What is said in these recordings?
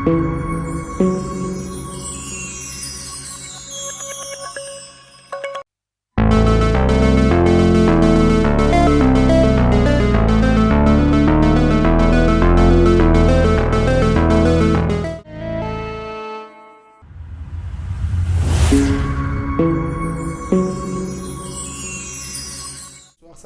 Ça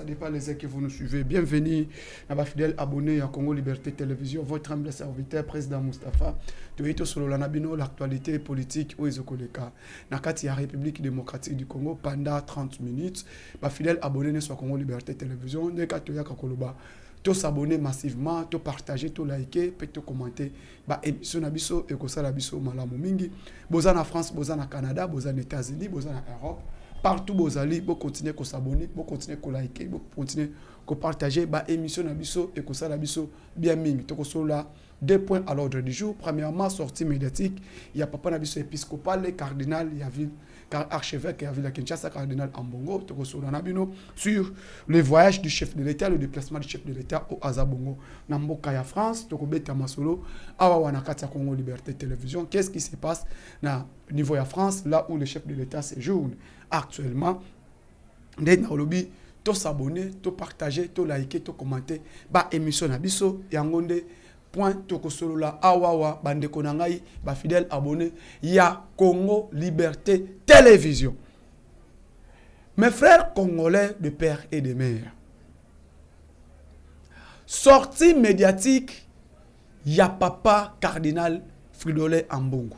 dépend les que vous nous suivez. Bienvenue à vos fidèles abonnés à Congo Liberté Télévision. Votre humble serviteur, président Moustapha. Toyito sur l'actualité politique ou ezokoleka. Nakati la République démocratique du Congo pendant 30 minutes. Vos fidèles abonnés sur Congo Liberté Télévision. Nekatoya kakoloba. To s'abonner massivement, to partager, to liker, puis to commenter. Ba émission nabiso et kosa nabiso malamu mingi. Bozan en France, bozan en Canada, bozan aux États-Unis, bozan en Europe. Partout vous allez, vous continuez à s'abonner, vous continuez à liker, vous continuez à partager bah émission nabiso et que ça nabiso bien ming. Donc là 2 points à l'ordre du jour. Premièrement, sortie médiatique, il y a papa nabiso épiscopal, le cardinal, il y a ville archevêque, il y a ville Kinshasa cardinal Ambongo, donc là nabino sur le voyage du chef de l'État, le déplacement du chef de l'État au Azabongo, Namboka ya France, donc beta masolo, awa wanakati ya Congo Liberté Télévision. Qu'est-ce qui se passe na niveau ya France là où le chef de l'État séjourne? Actuellement, nous lobby, to s'abonner, to partager, to liker, to commenter, ba émission nabiso yangonde point to kosolo la awawa bande konangai ba fidèle abonné ya Congo Liberté Télévision. Mes frères congolais de père et de mère. Sortie médiatique ya papa cardinal Fridolin Ambongo.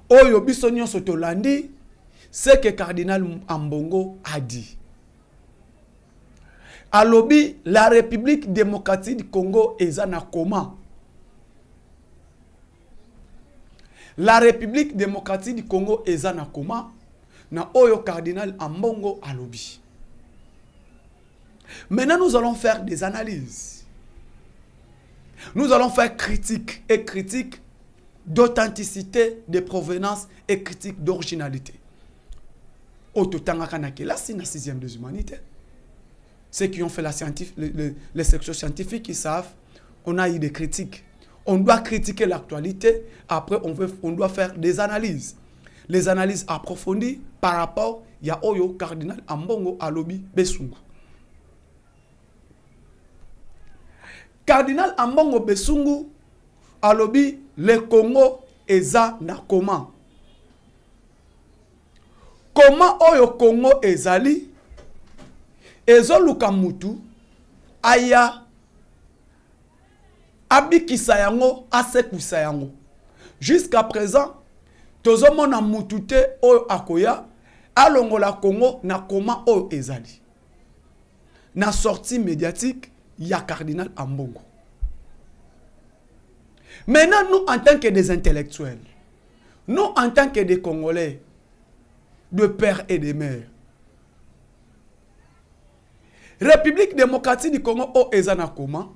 Oyo biso nyonso tolandi ce que cardinal Ambongo a dit. À lobby, la République démocratique du Congo est en coma. La République démocratique du Congo est en coma. Na oyo cardinal Ambongo à lobby. Maintenant, nous allons faire des analyses. Nous allons faire critique et critique d'authenticité, de provenance et critique d'originalité. Là, c'est la 6e des humanités. Ceux qui ont fait les sections scientifiques, ils savent, on a eu des critiques. On doit critiquer l'actualité, après on doit faire des analyses. Les analyses approfondies par rapport à Oyo cardinal Ambongo Alobi Besungu. Cardinal Ambongo Besungu Alobi le Congo eza na comment? Comment oyo Congo ezali ezoluka mutu aya abikisa yango asekuisa yango. Jusqu'à présent tozomona mutu te oyo akoya alongola Congo na comment oyo ezali. Na sortie médiatique ya cardinal Ambongo. Maintenant nous en tant que des intellectuels, nous en tant que des Congolais de père et de mère. République démocratique du Congo o ezana comment?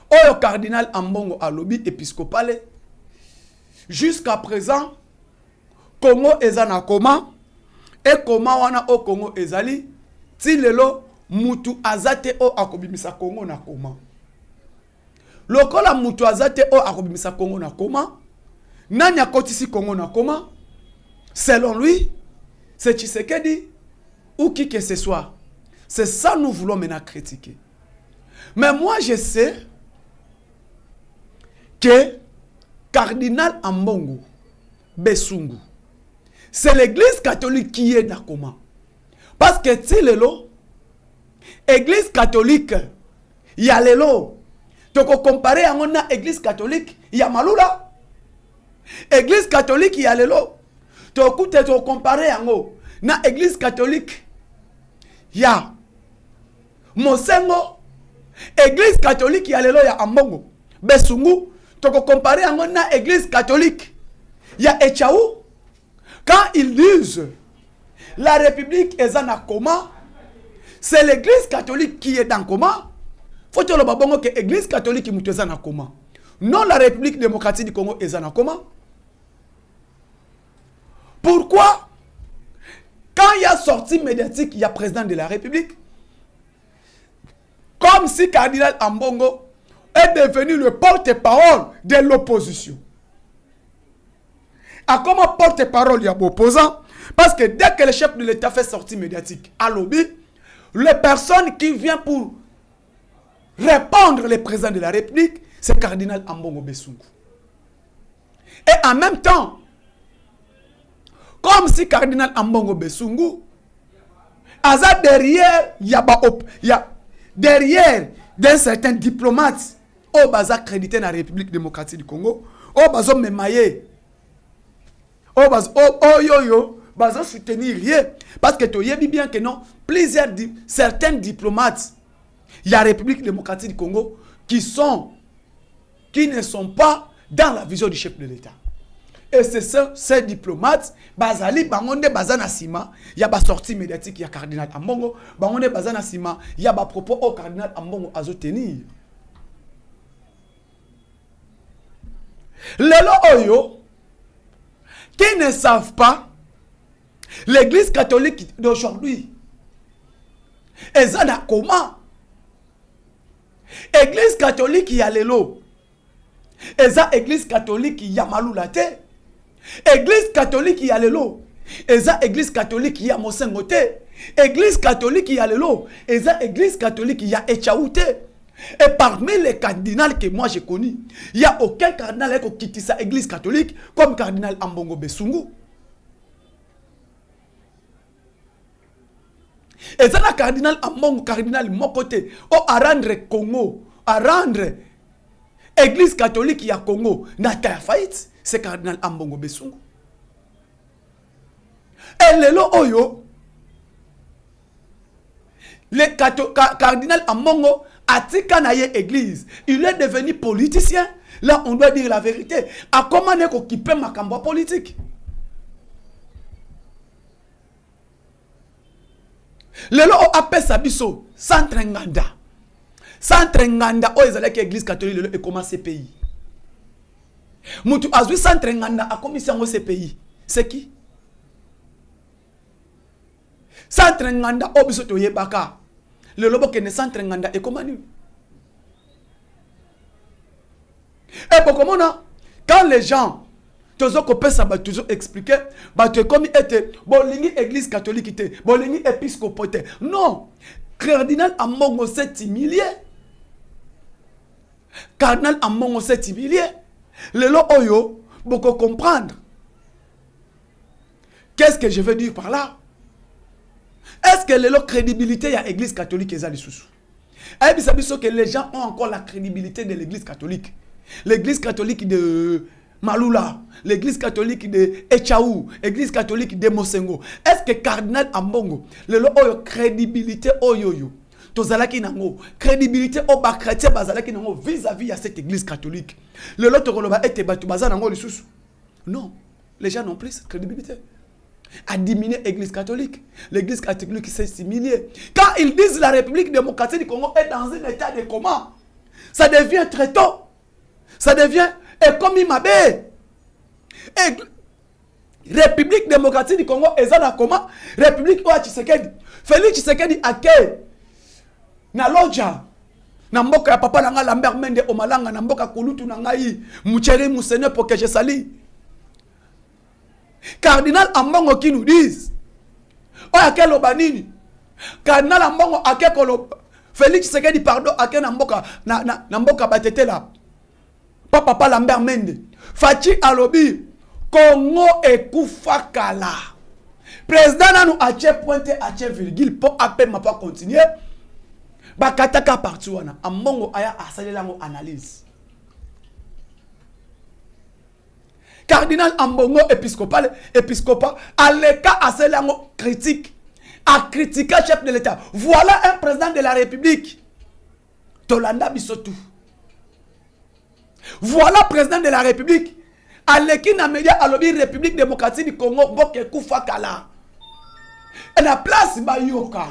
Oyo cardinal Ambongo a lobby épiscopal. Jusqu'à présent, Congo ezana comment? Et comment wana o Congo ezali? Tilelo mutu azate o akobimisa Congo na comment? Lokola mutu azate o akobimisa Congo na comment? Nanya kotisi Congo na comment? Selon lui, c'est Tshisekedi ou qui que ce soit. C'est ça nous voulons maintenant critiquer. Mais moi je sais que cardinal Ambongo Besungu, c'est l'église catholique qui est dans comment? Parce que Tilelo, église catholique, il y a lelo. Donc comparé à mon église catholique, il y a Malula. Église catholique, il y a lelo. Donc comparé à na église catholique, il y a Mosengo. Église catholique, il y a lelo, il y a Ambongo Besungu. Donc comparé à mon église catholique, il y a Echaou. Quand ils disent la République est en coma, c'est l'église catholique qui est en coma. Faut que le babongo que l'église catholique est en coma. Non, la République démocratique du Congo est en coma. Pourquoi? Quand il y a sortie médiatique, il y a président de la République. Comme si cardinal Ambongo est devenu le porte-parole de l'opposition. À comment porte-parole il y a opposant? Parce que dès que le chef de l'État fait sortie médiatique à lobby, les personnes qui viennent pour répondre le président de la République, c'est cardinal Ambongo Besungu. Et en même temps, comme si cardinal Ambongo Besungu, derrière, il y a derrière d'un certain diplomate au bas crédité dans la République démocratique du Congo, au bas mémaillé, au bas soutenir rien. Parce que tu sais bien que non, certains diplomates, il y a la République démocratique du Congo qui ne sont pas dans la vision du chef de l'État. Et c'est ces diplomates, Bazali, Bangonde, Bazana Sima, il y a des sorties médiatiques, il y a cardinal Ambongo, Bangonde, Bazana Sima, il y a des propos au cardinal Ambongo à tenir. Les Oyo, qui ne savent pas, l'église catholique d'aujourd'hui, et ça n'a comment? Église catholique, il y a l'élo. Et ça, église catholique, il y a Maloulate. Église catholique, il y a l'élo. Et ça, église catholique, il y a Mosengote. Église catholique, il y a l'élo. Et ça, église catholique, il y a Echaoute. Et parmi les cardinals que moi j'ai connus, il n'y a aucun cardinal qui a quitté sa église catholique comme cardinal Ambongo Besungu. Et ça, le cardinal Ambongo, cardinal mon côté, à rendre Congo, à rendre église catholique qui a Congo, n'a qu'à faillite, c'est cardinal Ambongo Besungu. Et le Oyo, le cardinal Ambongo a tika église, il est devenu politicien. Là, on doit dire la vérité. À comment est-ce qu'il peut ma cambo politique? Le lo appelle Sabiso, centre Nganda. Centre Nganda, oh, ils allaient que l'église catholique et comment ces pays. Moutou Azui centre Nganda a commission au CPI. C'est qui? Centre Nganda, oh, biso yebaka. Le lobo qui est centre Nganda et comment nous? Et pour comment quand les gens toujours copains ça va toujours expliquer bah tu comme était bolingi église catholique était bolingi épiscopoté non cardinal Ambongo s'est humilié cardinal Ambongo s'est humilié le lo oyo beaucoup comprendre qu'est-ce que je veux dire par là. Est-ce que la crédibilité il y a l'église catholique et ça les sous et puis ça veut dire que les gens ont encore la crédibilité de l'église catholique. L'église catholique de Maloula, l'église catholique de Echaou, l'église catholique de Mosengo. Est-ce que cardinal Ambongo, le crédibilité oyoyo, tozalaki nango, crédibilité au bas chrétien bazalaki nango vis-à-vis à cette église catholique. Le lot koloba ete batu bazanango le sous. Non, les gens n'ont plus cette crédibilité. À diminuer l'église catholique. L'église catholique s'est humiliée. Quand ils disent la République démocratique du Congo est dans un état de coma, ça devient très tôt. Ça devient et comme il m'a dit. République démocratique du Congo est dans comment? République où Tshisekedi. Félix Tshisekedi a quel? Na loja. Na mboka ya papa nanga Lambert Mende Omalanga na mboka Kulutu na ngai Mucheri Musene pour que je sali. Cardinal Ambongo qui nous disent. Oh à quel obanini? Cardinal Ambongo a quel koloba? Félix Tshisekedi pardon a quel na mboka batete là. Papa Lambert Mende. Fachi alobi. Congo ekufa kala. Président nanou ache pointe ache virgule pour appeler ma pas continuer. Bakataka partout wana. Ambongo aya asalela ngo analyse. Cardinal Ambongo épiscopat aleka asalela ngo critique. A critiquer chef de l'État. Voilà un président de la République. Tolanda bisotou. Voilà président de la République. Aleki na média alobi République démocratique du Congo boke kufa kala. Et la place bayoka.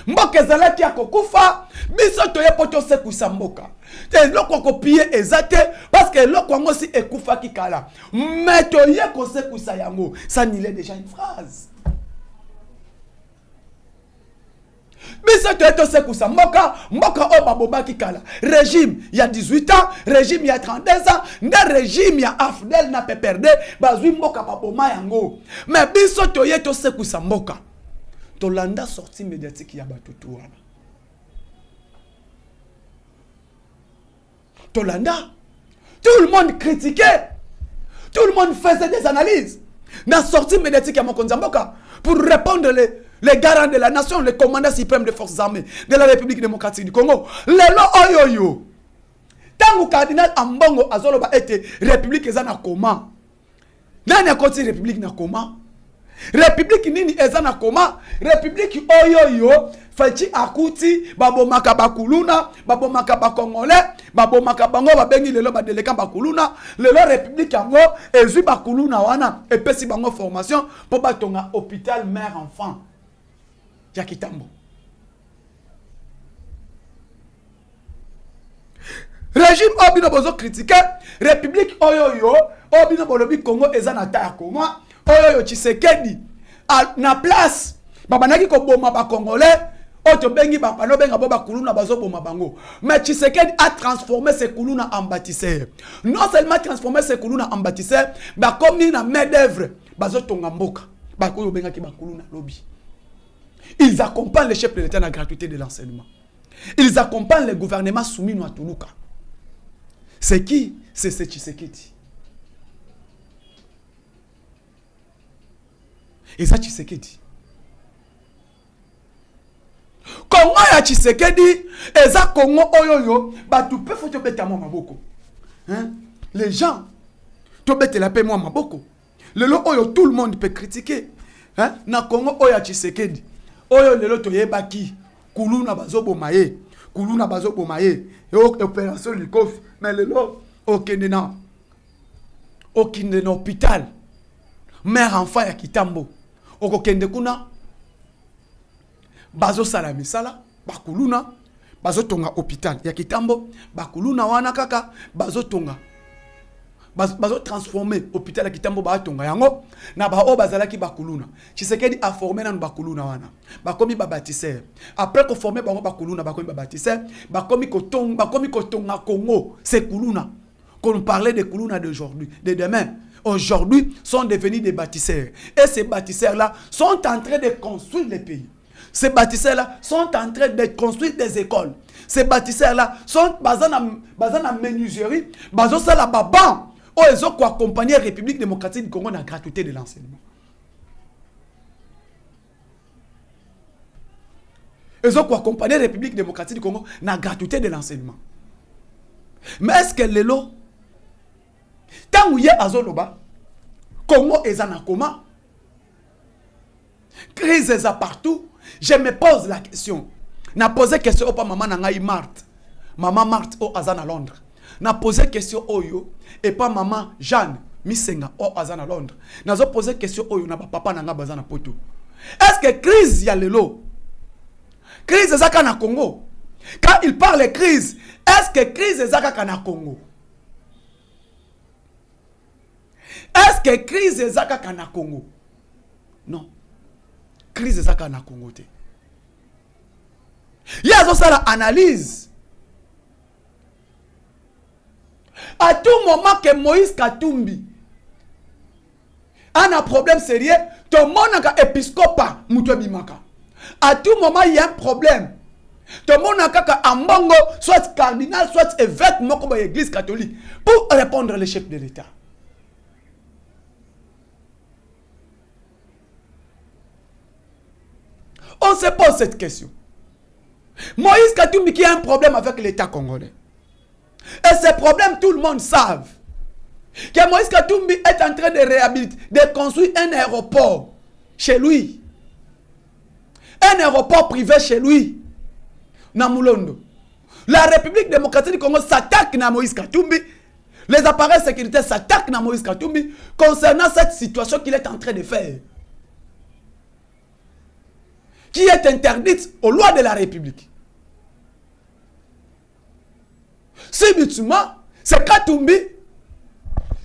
Mboke zalaki akokufa biso toye poto se kusamboka. Te loko copier ezate parce que loko ngo si ekufa kikala. Mais toye ko se kusayango. Ça n'y est déjà une phrase. Biso to eto sekusa mboka o baboma kikala. Régime il y a 18 ans, régime il y a 32 ans, nde régime il y a Afdel na peperde, bazui mboka baboma yango. Mais biso to yeto sekusa mboka. To landa sortie médiatique ya batutu wana. To landa. Tout le monde critiquait. Tout le monde faisait des analyses. Dans la sortie médiatique à Mokonzamboka pour répondre les garants de la nation, les commandants suprêmes des forces armées de la République démocratique du Congo. Lelo oyoyo. Tant que cardinal Ambongo Azoloba était République ezana koma. Nani a continué République na koma? République nini ezana koma? République oyoyo. Fachi akuti babo makabakuluna babo makabakongole babo makabango babengi lelo badeleka bakuluna lelo république yango ezui bakuluna wana epesi bango formation pour batonga hôpital mère enfant ya Kitambo. Régime obino bozo critiquer république oyoyo obino bolobi Congo ezana ta koma oyoyo Tshisekedi na place babanaki ko boma ba congolais. Mais Tshisekedi a transformé ses Kuluna en bâtisseurs. Non seulement transformé ses Kuluna en bâtisseurs, mais comme une main d'œuvre. Ils accompagnent les chefs de l'État dans la gratuité de l'enseignement. Ils accompagnent les gouvernements soumis à Toulouka. C'est qui? C'est Tshisekedi. Et ça Tshisekedi. Congo ya Tshisekedi, eza Congo oyoyo, batu pe faut te beta moi maboko. Hein? Les gens, te beta la paix moi maboko. Lelo oyo tout le monde peut critiquer. Hein? Na Congo oya Tshisekedi. Oyo lelo to yebaki, kuluna bazobo maye, kuluna bazobo maye. Et opération Likof, mais lelo okende na hôpital. Mère enfant ya Kitambo. Okokende kuna bazo salami sala bakuluna bazo tonga hôpital ya Kitambo bakuluna wana kaka bazo tonga bazo transformer hôpital ya Kitambo ba tonga yango na ba o bazalaki bakuluna. Tshisekedi a formé nan bakuluna wana bakomi ba bâtisseur après ko former bango bakuluna bakomi ba bâtisseur bakomi ko tonga Congo c'est kuluna qu'on parlait de kuluna d'aujourd'hui de demain. Aujourd'hui sont devenus des bâtisseurs et ces bâtisseurs là sont en train de construire le pays. Ces bâtisseurs-là sont en train de construire des écoles. Ces bâtisseurs-là sont basés dans la menuiserie, basés sur la baban. Oh, ils ont accompagné la République démocratique du Congo dans la gratuité de l'enseignement. Ils ont accompagné la République démocratique du Congo dans la gratuité de l'enseignement. Mais est-ce que les lots, tant où il y a Azoloba, Congo est en coma, crise est partout. Je me pose la question. Na posé question au maman nangai Marthe. Maman Marthe au Azan à Londres. Na posé question au yo et pas maman Jeanne Misenga au Azan à Londres. Na zo posé question au yo na papa nanga bazana poto. Est-ce que crise y a le lot? Crise zaka na Congo. Quand il parle de crise, est-ce que crise zaka na Congo? Est-ce que crise zaka na Congo? Non. Crise zaka na Congo te. Il y a ça analyse. À tout moment que Moïse Katumbi a un problème sérieux, tout le monde a épiscopat Moutouabimaka. À tout moment il y a un problème. Tout le monde a un mbongo, soit cardinal, soit évêque, comme l'église catholique, pour répondre les chefs de l'État. On se pose cette question. Moïse Katumbi qui a un problème avec l'État congolais. Et ce problème, tout le monde savent. Que Moïse Katumbi est en train de réhabiliter, de construire un aéroport chez lui. Un aéroport privé chez lui. Namulondo. La République démocratique du Congo s'attaque à Moïse Katumbi. Les appareils sécuritaires s'attaquent à Moïse Katumbi concernant cette situation qu'il est en train de faire. Qui est interdite aux lois de la République. Subitement, c'est Katumbi,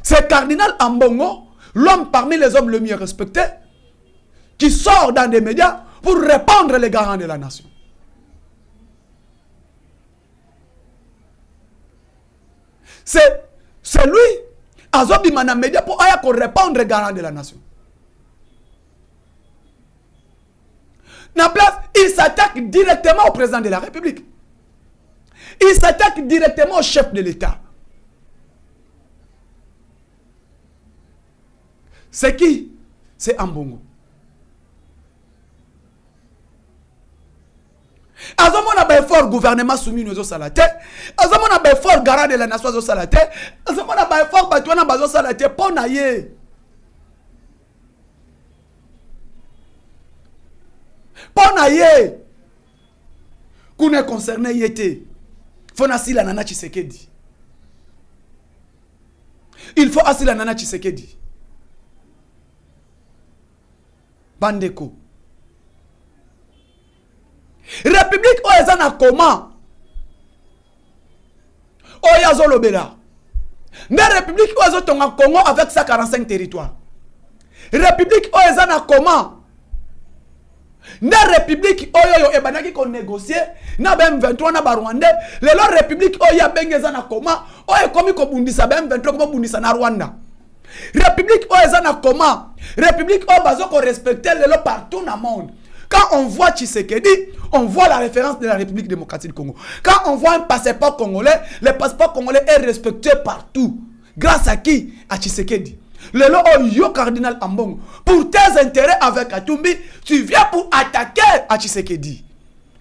c'est Cardinal Ambongo, l'homme parmi les hommes le mieux respecté, qui sort dans des médias pour répondre les garants de la nation. C'est lui, Azobimana Média, pour répondre garant de la nation. Na place, il s'attaque directement au président de la République. Il s'attaque directement au chef de l'État. C'est qui? C'est Ambongo. Azomona ba fort gouvernement soumis nous au salate. Azomona ba fort garant de la nation au salate. Azomona ba fort batouana bazo salate pour naye. Pour naye. Qu'on concerné yete. Faut asila nana Tshisekedi. Il faut asila nana Tshisekedi. Bandeko. République Oezana comment? Oyazo Lobela. Mais République Oyazo Tonga Congo avec 145 territoires. République Oezana comment? Na République Oyo Ebanaki qu'on négocie. Na BM 23 na Rwanda. Le République Oya Bengezana comment? Oye komi ko bundisa BM 23 comme bundisa na Rwanda. République Oezana comment? République Obazo ko respecter le partout dans le monde. Quand on voit Tshisekedi, on voit la référence de la République démocratique du Congo. Quand on voit un passeport congolais, le passeport congolais est respecté partout. Grâce à qui? À Tshisekedi. Le yo cardinal Ambongo. Pour tes intérêts avec Atumbi, tu viens pour attaquer à Tshisekedi.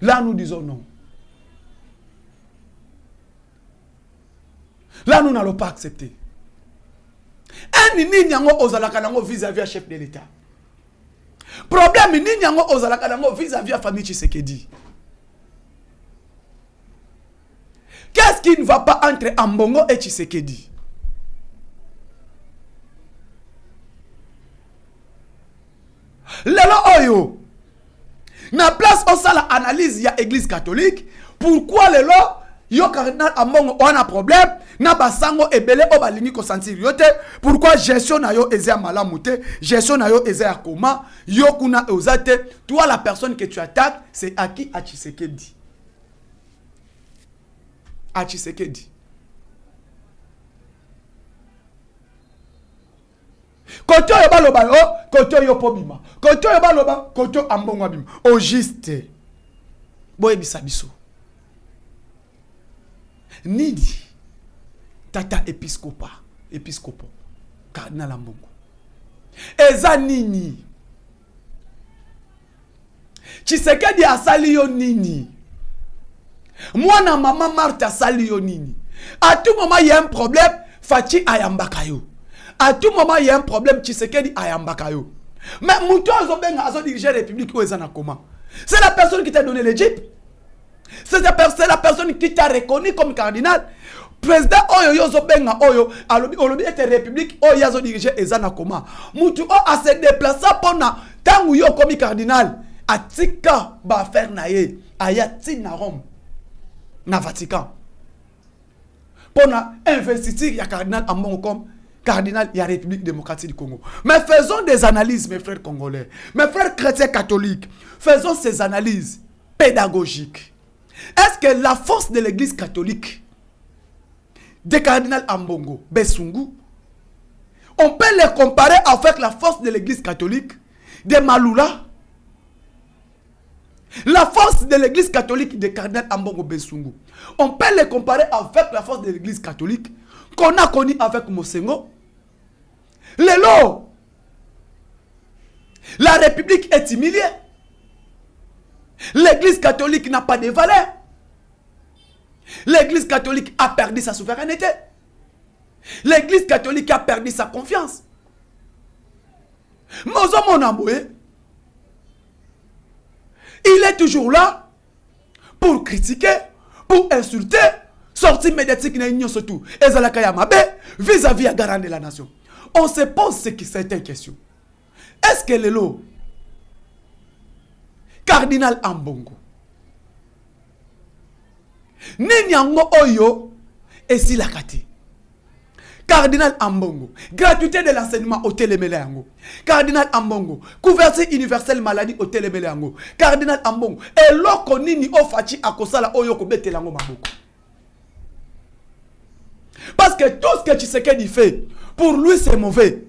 Là, nous disons non. Là, nous n'allons pas accepter. Un nini nyango ozalakanango vis-à-vis à chef de l'État. Problème ni nyango ozalakanango vis-à-vis à famille Tshisekedi. Qu'est-ce qui ne va pas entre Ambongo et Tshisekedi? Lelo oyo. Na place au sala analyse ya église catholique. Pourquoi lelo yo cardinal Ambongo on a problème? Na basango ebele obalingi ko sentir yote. Pourquoi gestion na yo eze malamute, gestion na yo eze akoma, yo kuna ozate, toi la personne que tu attaques, c'est à qui? À Tshisekedi. À Tshisekedi. Koto yo baloba yo, koto yo pobima. Koto yo baloba, koto Ambongo abima. Au juste. Boye bisabiso. Nidi. Tata épiscopo, cardinal Ambongo. Eza nini? Tshisekedi asali yo nini? Mwana maman Marthe asali yo nini? À tout moment il y a un problème, Fachi ayambaka yo. À tout moment il y a un problème, Tshisekedi ayambaka yo. Mais Mouto Azobenga azo diriger la République ou ezana comment? C'est la personne qui t'a donné l'Égypte. C'est la personne qui t'a reconnu comme cardinal. Président Oyo Yozo Benga Oyo, alobi était république, Oyo Yazo dirige Ezana Koma. Moutou O a se déplacé pendant tant yo comme cardinal. Atika ba faire naye, ayati na Rome, na Vatican. Pendant investiture, il y a cardinal Ambongo comme cardinal, il y a République démocratique du Congo. Mais faisons des analyses, mes frères congolais, mes frères chrétiens catholiques, faisons ces analyses pédagogiques. Est-ce que la force de l'église catholique de cardinal Ambongo, Besungu, on peut les comparer avec la force de l'église catholique de Malula? La force de l'église catholique de cardinal Ambongo Besungu, on peut les comparer avec la force de l'église catholique qu'on a connue avec Mosengo? Lelo, la République est humiliée. L'église catholique n'a pas de valeur. L'église catholique a perdu sa souveraineté. L'église catholique a perdu sa confiance. Mozo Monamboué, il est toujours là pour critiquer, pour insulter, sortir médiatique surtout. Vis-à-vis à garant de la nation. On se pose certaines questions. Est-ce que le lot cardinal Ambongo Nenyango Oyo et si la kati cardinal Ambongo, gratuité de l'enseignement au Téléméléango. Cardinal Ambongo, couverture universelle maladie au Téléméléango. Cardinal Ambongo, et l'oko nini o fachi akosala oyo ko betelango maboko. Parce que tout ce que Tshisekedi fait, pour lui c'est mauvais.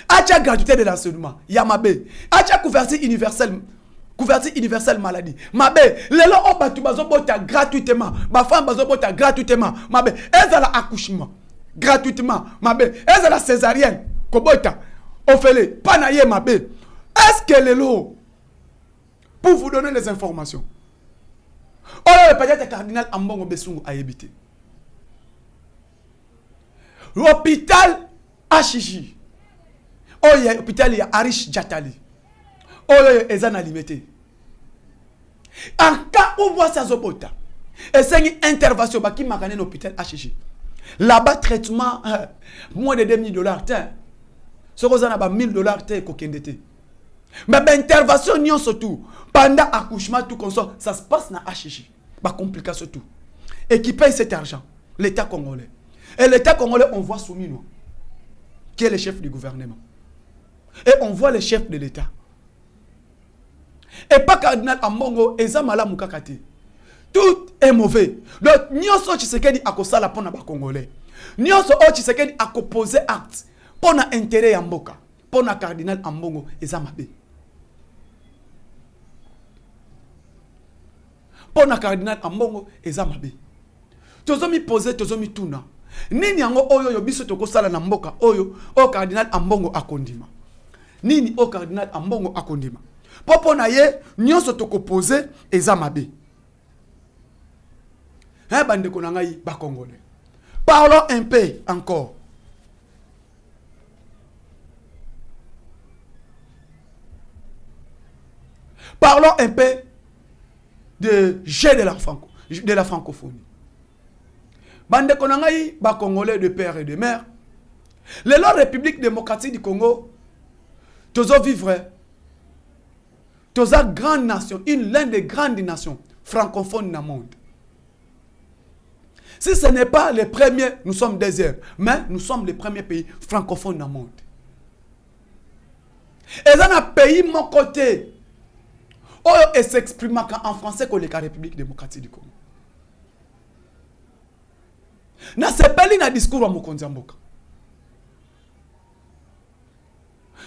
Acha gratuité de l'enseignement, Yamabe. Acha couverture universelle maladie. Mabe, lelo o batu bazobota gratuitement. Ba femme bazobota gratuitement. Mabe, ezala accouchement gratuitement. Mabe, ezala césarienne kobota. Ofele, panaye mabe. Est-ce que lelo, pour vous donner les informations, oh le peut-être cardinal Ambongo Besungu a habité. L'hôpital HJ. Oh, il y a l'hôpital, il y a Arish Djatali. Oh, il y a Ezana Limité. En cas où on voit ça, et c'est une intervention qui m'a gagné l'hôpital HJ. Là-bas, traitement, moins de $2,000. Ce qu'on a $1,000, mais l'intervention, surtout, pendant l'accouchement, tout comme ça se passe dans HJ. Pas complication tout. Et qui paye cet argent? L'État congolais. Et l'État congolais, on voit Soumino, qui est le chef du gouvernement. Et on voit le chef de l'État. Et pas cardinal Ambongo, Ezamala Mukakati. Tout est mauvais. Donc, Nyonso Tshisekedi a kosala pour les Congolais. Nyonso Tshisekedi a posé acte pour l'intérêt de Mboka. Pour le cardinal Ambongo, Ezamabe. Pour le cardinal Ambongo, Ezamabe. Tozomi posé, tozomi tuna. Nini yango oyo yo biso tokosala na mboka oyo o cardinal Ambongo akondima. Nini o cardinal Ambongo akondima. Popo na ye nyonso tokopose Ezamabe. Hein bande konangai ba congolais. Parlons un peu encore. Parlons un peu de jeu de la francophonie. Bande konangai ba congolais de père et de mère. La République démocratique du Congo, tozo vivre, toza grande nation, l'une des grandes nations francophones dans le monde. Si ce n'est pas les premiers, nous sommes deuxièmes, mais nous sommes les premiers pays francophones dans le monde. Et dans un pays, mon côté, et s'exprime en français que la République démocratique du Congo. Na sepeli na discours wa mokonzi mboka.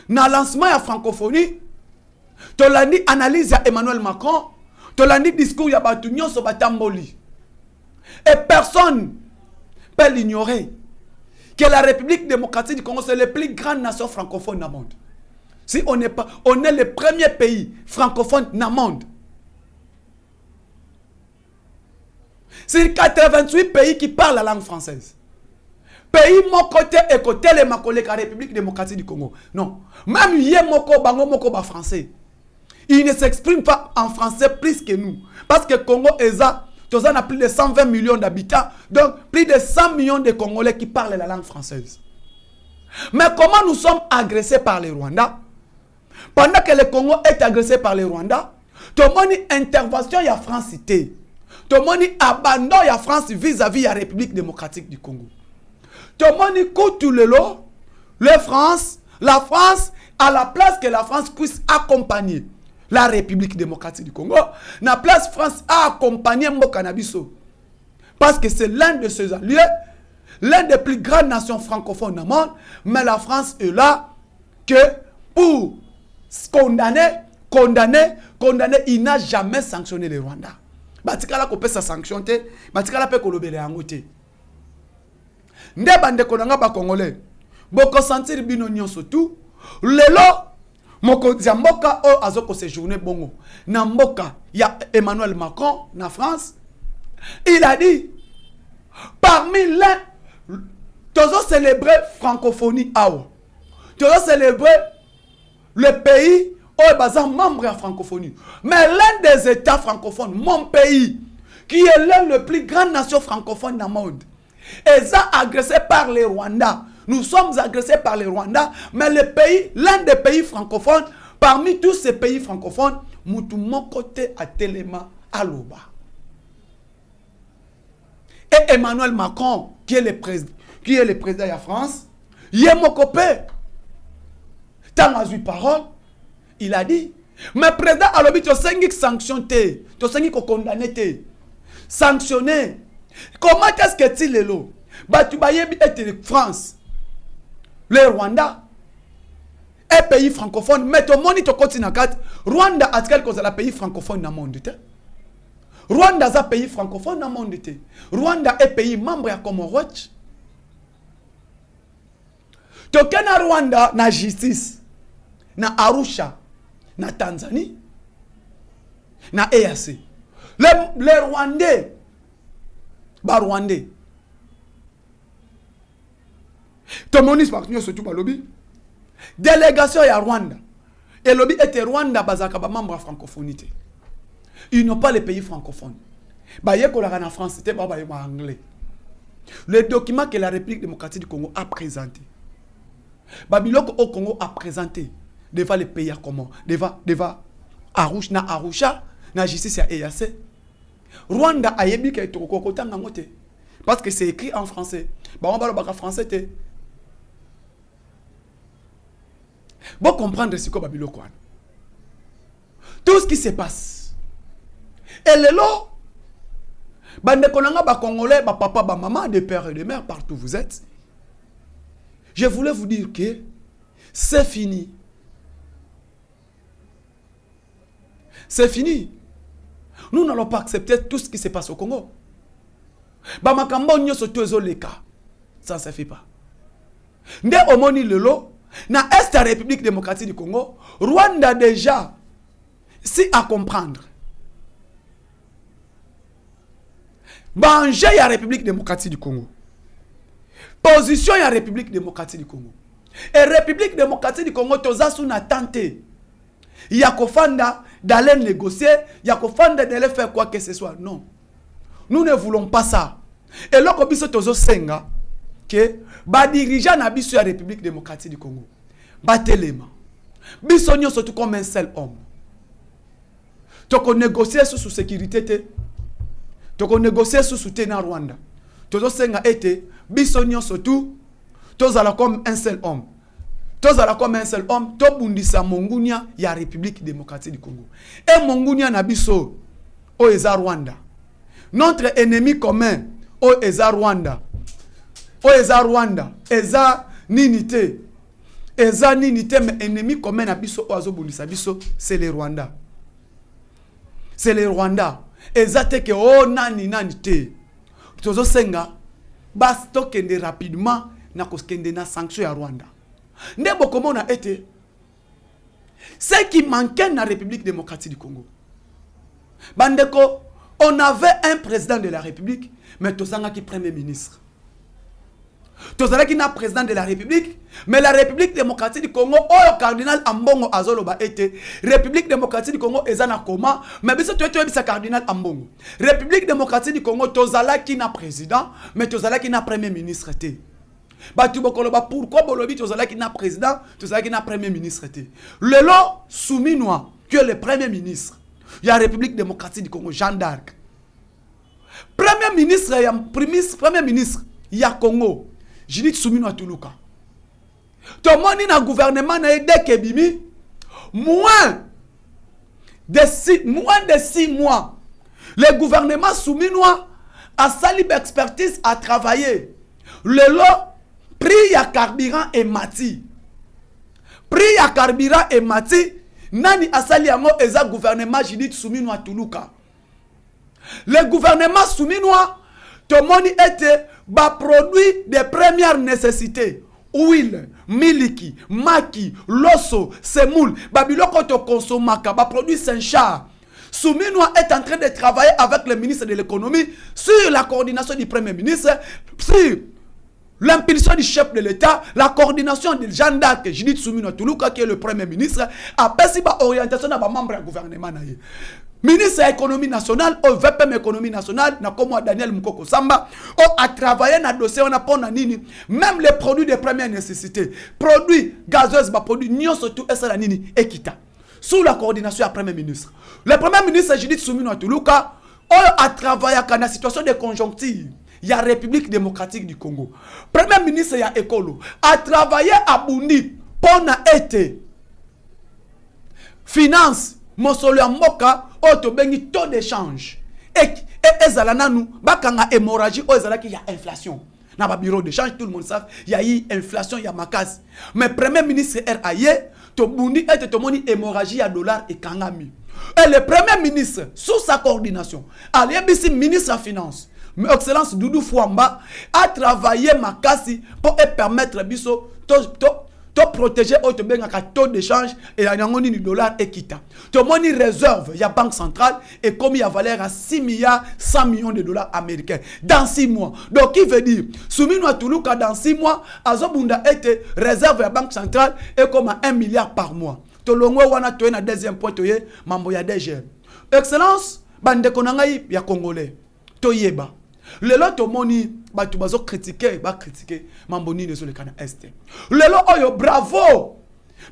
Na lancement ya francophonie, tolandi analyse ya Emmanuel Macron, tolandi discours ya batu nyonso batamboli. Et personne peut l'ignorer que la République démocratique du Congo c'est la plus grande nation francophone dans le monde. Si on n'est pas, on est le premier pays francophone dans le monde. C'est 88 pays qui parlent la langue française. Pays mon côté et côté les makolé la République démocratique du Congo. Non. Même yé moko bango moko ba français. Ils ne s'expriment pas en français plus que nous. Parce que Congo a plus de 120 millions d'habitants. Donc plus de 100 millions de Congolais qui parlent la langue française. Mais comment nous sommes agressés par les Rwandais? Pendant que le Congo est agressé par les Rwandais, tout le monde intervention y a France cité. Tout le monde abandon la France vis-à-vis de la République démocratique du Congo. Tout le monde coûte tout le lot. La France, à la place que la France puisse accompagner la République démocratique du Congo, la place France a accompagné Mbokanabiso. Parce que c'est l'un de ces alliés, l'un des plus grandes nations francophones dans le monde, mais la France est là que pour condamner, il n'a jamais sanctionné les Rwandais. Batikala ko pesa sanction te, batikala pe ko lobele yango te. Nde bande konanga ba congolais. Boko sentir bino nyonso tout. Lelo moko mboka o azoko séjourner bongo. Na mboka ya Emmanuel Macron na France. Il a dit parmi les tozo célébrer francophonie awa. Tozo célébrer le pays est membre de la francophonie. Mais l'un des États francophones, mon pays, qui est l'un des plus grandes nations francophones dans le monde, est agressé par les Rwandais. Nous sommes agressés par les Rwandais, mais le pays, l'un des pays francophones, parmi tous ces pays francophones, mon côté à Téléma, à Loba. Et Emmanuel Macron, qui est le président de la France, il est mon copain. Tant à parole, il a dit, mais président Alobi, tu as sanctionné, tu as condamné, sanctionné. Comment est-ce que tu es là? Batu bayebi ete France. Le Rwanda. Un pays francophone. Mais tout le monde est continent 4. Rwanda a quelque chose à la pays francophone dans le monde. Rwanda est un pays francophone dans le monde. Rwanda est un pays membre de la Commonwealth. Toke na Rwanda na justice. Na Arusha. Na Tanzanie. Na EAC. Les Rwandais. Ba Rwandais. Tomonisme a surtout ba lobby. Délégation à Rwanda. Et lobby était Rwanda bazaka ba membre francophonie. Ils n'ont pas les pays francophones. Ba yeko la en France c'était ba anglais. Le document que la République démocratique du Congo a présenté. Babiloko au Congo a présenté devant les pays comment devant Arusha na Arusha na justice ya EAC. Rwanda a yebi ke to kokota ngote parce que c'est écrit en français. Ba on parle en français té. Bon comprendre ce que Babiloko. Tout ce qui se passe. Et le lot bande konanga ba congolais ba papa ba maman des pères et des mères partout où vous êtes. Je voulais vous dire que c'est fini. C'est fini. Nous n'allons pas accepter tout ce qui se passe au Congo. Bamakambo nyoso tozo leka. Ça ne se fait pas. Nde omoni lelo na Est la République démocratique du Congo, Rwanda déjà si à comprendre. Banje ya République démocratique du Congo. Position ya République démocratique du Congo. Et République démocratique du Congo toza sous na tenté. Yakofanda d'aller négocier, Yakofanda d'aller faire quoi que ce soit. Non. Nous ne voulons pas ça. Et là comme biso tozo senga que ba dirigeant na biso ya République démocratique du Congo. Ba telema. Biso nyo surtout comme un seul homme. Toko négocier sous sécurité te. Toko négocier sous soutien à Rwanda. Tozo senga été biso nyo surtout tozala comme un seul homme. Tozala comme un seul homme, to bundisa mongunia ya République démocratique du Congo. Et mongunia na biso o eza Rwanda. Notre ennemi commun o eza Rwanda. O eza Rwanda, eza ninité. Eza ninité mais ennemi commun na biso o azo bundisa biso, c'est le Rwanda. C'est le Rwanda. Eza te ke o nani te. Tozo senga basto kende rapidement na koskende na sanction ya Rwanda. Ndebo comment on a été ce qui manquait dans la République démocratique du Congo. Bandeko, on avait un président de la République, mais tozanga qui premier ministre. Tozanga qui n'a président de la République, mais la République démocratique du Congo, oh cardinal Ambongo Azoloba était République démocratique du Congo ezana koma, mais biso tu es cardinal Ambongo. République démocratique du Congo tozala qui n'a président, mais tozala qui n'a premier ministre té. Pourquoi Bolobi tozala qui n'a président, tozala qui n'a premier ministre té. Le lot souminois que le premier ministre, il y a la République démocratique du Congo, Jeanne d'Arc. Premier ministre, il y a Congo. Je dis souminois Toulouka. Tout le monde dans le gouvernement n'a aidé Kebimi. Moins de 6 mois. Le gouvernement souminois a sali expertise à travailler. Le lot, prix à carburant et mati. Prix à carburant et mati. Nani asali yango eza gouvernement jidit souminois Toulouka. Le gouvernement souminois, tout le monde était bas produit de première nécessité. Huile, miliki, maki, loso, semoule, babiloko to consomaka, bas produit Saint-Char. Souminois est en train de travailler avec le ministre de l'économie sur la coordination du premier ministre, sur l'impulsion du chef de l'État, la coordination de Jeanne d'Arc, Judith Souminois Toulouka, qui est le premier ministre, a passé par orientation dans les membres du gouvernement. Ministre de l'économie nationale, au VPM économie nationale, na comme Daniel Mukoko Samba, a travaillé dans le dossier, on a pas nini, même les produits de première nécessité, produits gazeuses, produits nyon surtout, et ça la nini, équita, sous la coordination du premier ministre. Le premier ministre Judith Souminois Toulouka a travaillé dans la situation de conjoncture. Il y a la République démocratique du Congo. Premier ministre ya Ekolo a travaillé à Bundi pour été finance Mosolo Mboka autobengi taux d'échange et ezala nanu bakanga hémorragie o ezala ki ya inflation na ba bureau de change, tout le monde sait, il y a eu inflation, il y a makasi. Mais premier ministre RAE, to bundi et to moni hémorragie à dollar et kangami. Et le premier ministre, sous sa coordination, Aliébisi ministre des Finances, Excellence Doudou Fouamba, a travaillé makasi pour permettre biso to protéger autre taux d'échange et la du dollar et kita. To moni réserve, il y a banque centrale et comme il y a valeur à 6 milliards 100 millions de dollars américains dans 6 mois. Donc il veut dire, Soumino Toulouka dans 6 mois, Azobunda était réserve à la banque centrale et comme à 1 milliard par mois. To longo wana to na deuxième point to ye mambo ya DG. Excellence bande konangai ya congolais. To yeba. Lelo to moni batu bazo critiquer mambo ni sur le canal est. Lelo oyo bravo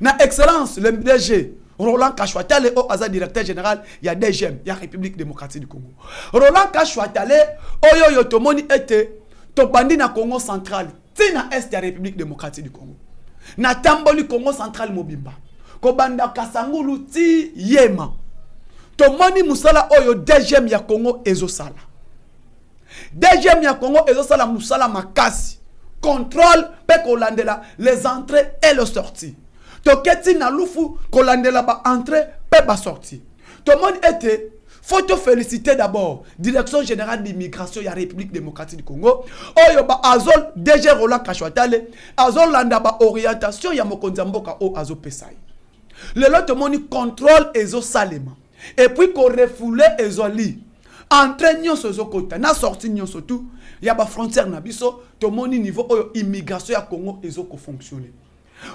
na excellence le DG Roland Kashwatale au Aza directeur général ya DGM ya République démocratique du Congo. Roland Kashwatale oyo yo to moni ete to bandi na Congo central tina est ya République démocratique du Congo. Na tamboli Congo central mobimba. Ko banda kasangulu ti yema. To moni musala oyo DGM ya Congo ezosala. Deuxième ya Congo ezosala musala makasi. Contrôle pe kolandela les entrées et les sorties. To keti na lufu kolandela ba entrée pe ba sortie. To monde était faut te féliciter d'abord Direction générale d'immigration ya République démocratique du Congo. Oyo ba azol DG Roland Kashwatale azol landa ba orientation ya mokonzi mboka o azo pesai. Le lot moni contrôle ezo salema. Et puis qu'on refoule ezo li. Entrée nyonso zokota na sortie nyonso tout ya ba frontière na biso to moni niveau oyo immigration ya Congo ezoko fonctionner.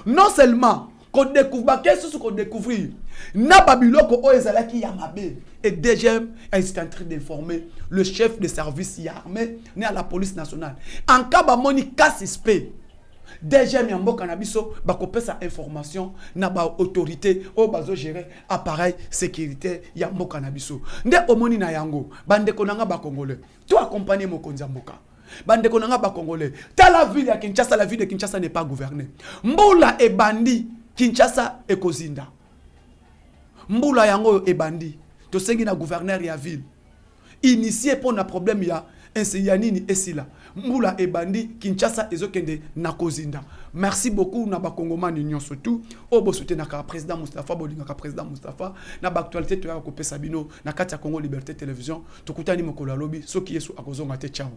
Non seulement qu'on découvre ba qu'est-ce qu'on découvrir na babiloko o ezalaki ya mabe et DGM est en train d'informer le chef de service ya armée né à la police nationale en cas ba moni cas suspect DGM ya mboka na biso ba kopesa information na ba autorité o bazo gérer appareil sécurité ya mboka na biso nde omoni na yango bande konanga ba congolais to accompagner mokonzi mboka bande konanga ba congolais ta la ville ya Kinshasa, la ville de Kinshasa n'est pas gouvernée. Mbula e bandi Kinshasa e kozinda mbula yango e bandi to sengi na gouverneur ya ville initié pour na problème ya Nini esila mbula ebandi Kinshasa ezokende na kozinda. Merci beaucoup na ba Congomani union surtout o bo soutenir ka président Moustapha bolinga ka président Moustapha na ba actualité to ya ko pesa bino na kati ya Congo Liberté Télévision to kutani mokolo lobi soki yesu akozonga te ciao.